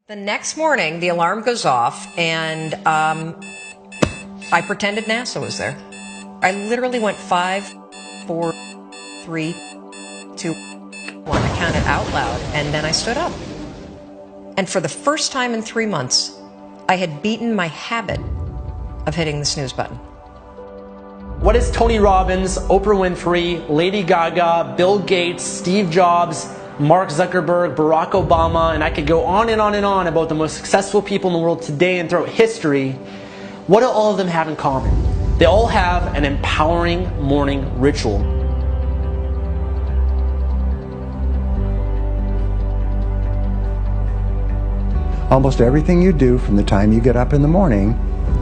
The next morning, the alarm goes off, and I pretended NASA was there. I literally went 5, 4, 3, 2, 1. I counted out loud, and then I stood up. And for the first time in 3 months, I had beaten my habit of hitting the snooze button. What is Tony Robbins, Oprah Winfrey, Lady Gaga, Bill Gates, Steve Jobs, Mark Zuckerberg, Barack Obama, and I could go on and on and on about the most successful people in the world today and throughout history? What do all of them have in common? They all have an empowering morning ritual. Almost everything you do from the time you get up in the morning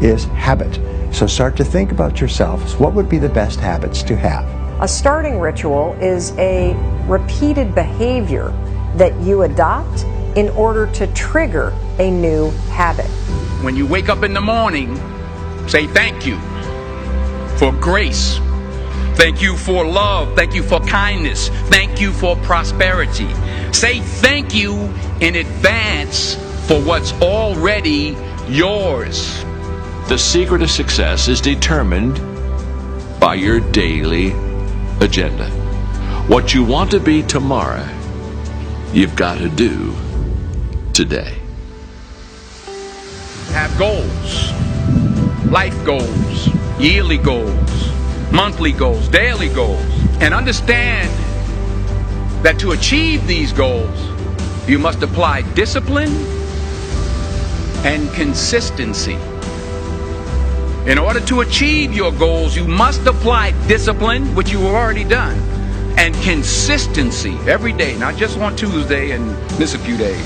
is habit. So start to think about yourself. What would be the best habits to have? A starting ritual is a repeated behavior that you adopt in order to trigger a new habit. When you wake up in the morning, say thank you for grace. Thank you for love. Thank you for kindness. Thank you for prosperity. Say thank you in advance for what's already yours. The secret of success is determined by your daily agenda. What you want to be tomorrow, you've got to do today. Have goals, life goals, yearly goals, monthly goals, daily goals, and understand that to achieve these goals, you must apply discipline and consistency. In order to achieve your goals, you must apply discipline, which you have already done, and consistency every day, not just on Tuesday and miss a few days.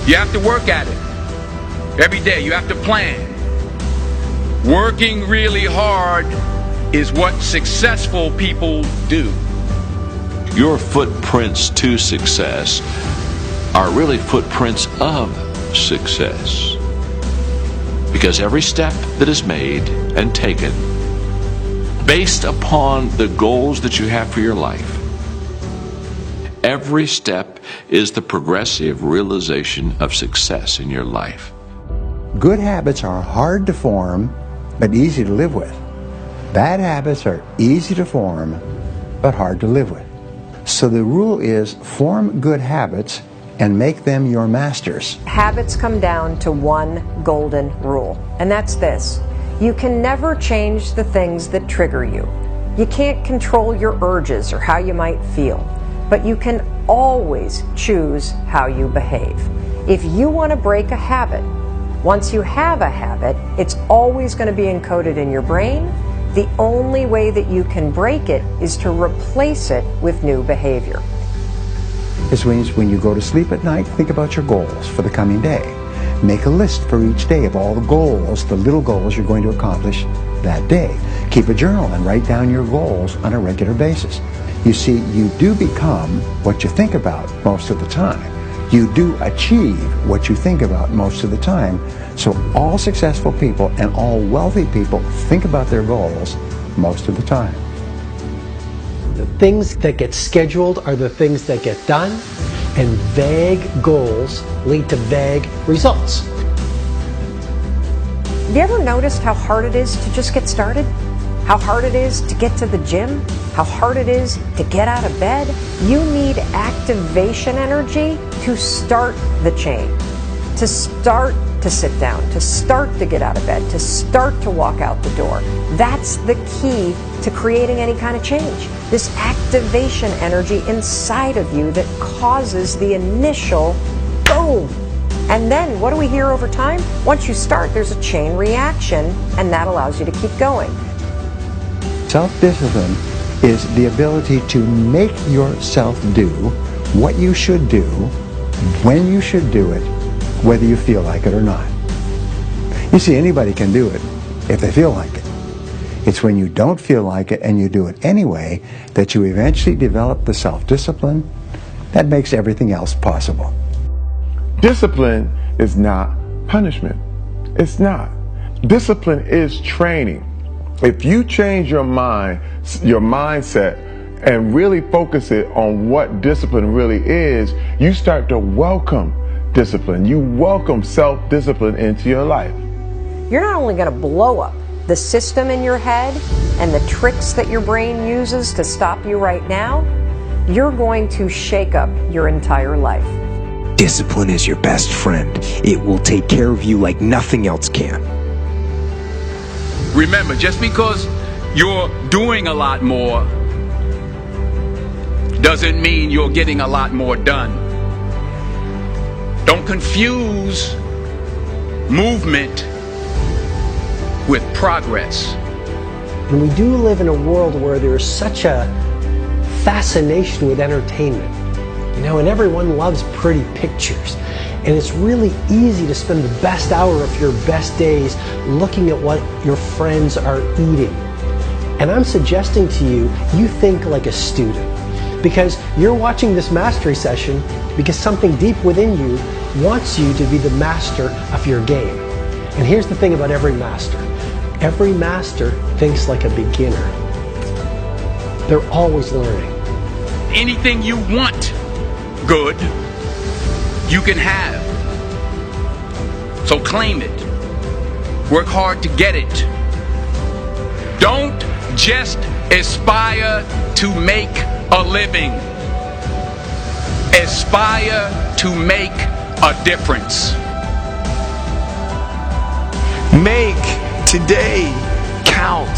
You have to work at it every day. You have to plan. Working really hard is what successful people do. Your footprints to success are really footprints of success. Because every step that is made and taken based upon the goals that you have for your life, every step is the progressive realization of success in your life. Good habits are hard to form, but easy to live with. Bad habits are easy to form, but hard to live with. So the rule is form good habits and make them your masters. Habits come down to one golden rule, and that's this. You can never change the things that trigger you. You can't control your urges or how you might feel, but you can always choose how you behave. If you want to break a habit, once you have a habit, it's always going to be encoded in your brain. The only way that you can break it is to replace it with new behavior. This means when you go to sleep at night, think about your goals for the coming day. Make a list for each day of all the goals, the little goals you're going to accomplish that day. Keep a journal and write down your goals on a regular basis. You see, you do become what you think about most of the time. You do achieve what you think about most of the time. So all successful people and all wealthy people think about their goals most of the time. The things that get scheduled are the things that get done, and vague goals lead to vague results. Have you ever noticed how hard it is to just get started? How hard it is to get to the gym? How hard it is to get out of bed? You need activation energy to start the chain, to start to sit down, to start to get out of bed, to start to walk out the door. That's the key to creating any kind of change. This activation energy inside of you that causes the initial boom. And then what do we hear over time? Once you start, there's a chain reaction, and that allows you to keep going. Self-discipline is the ability to make yourself do what you should do, when you should do it, whether you feel like it or not. You see, anybody can do it if they feel like it. It's when you don't feel like it and you do it anyway that you eventually develop the self-discipline that makes everything else possible. Discipline is not punishment. It's not. Discipline is training. If you change your mind, your mindset, and really focus it on what discipline really is, you start to welcome self-discipline. You welcome self-discipline into your life. You're not only going to blow up the system in your head and the tricks that your brain uses to stop you right now, you're going to shake up your entire life. Discipline is your best friend. It will take care of you like nothing else can. Remember, just because you're doing a lot more doesn't mean you're getting a lot more done. Don't confuse movement with progress. And we do live in a world where there's such a fascination with entertainment. You know, and everyone loves pretty pictures. And it's really easy to spend the best hour of your best days looking at what your friends are eating. And I'm suggesting to you, you think like a student. Because you're watching this mastery session because something deep within you wants you to be the master of your game. And here's the thing about every master. Every master thinks like a beginner. They're always learning. Anything you want good, you can have. So claim it. Work hard to get it. Don't just aspire to make a living. Aspire to make a difference. Make today count.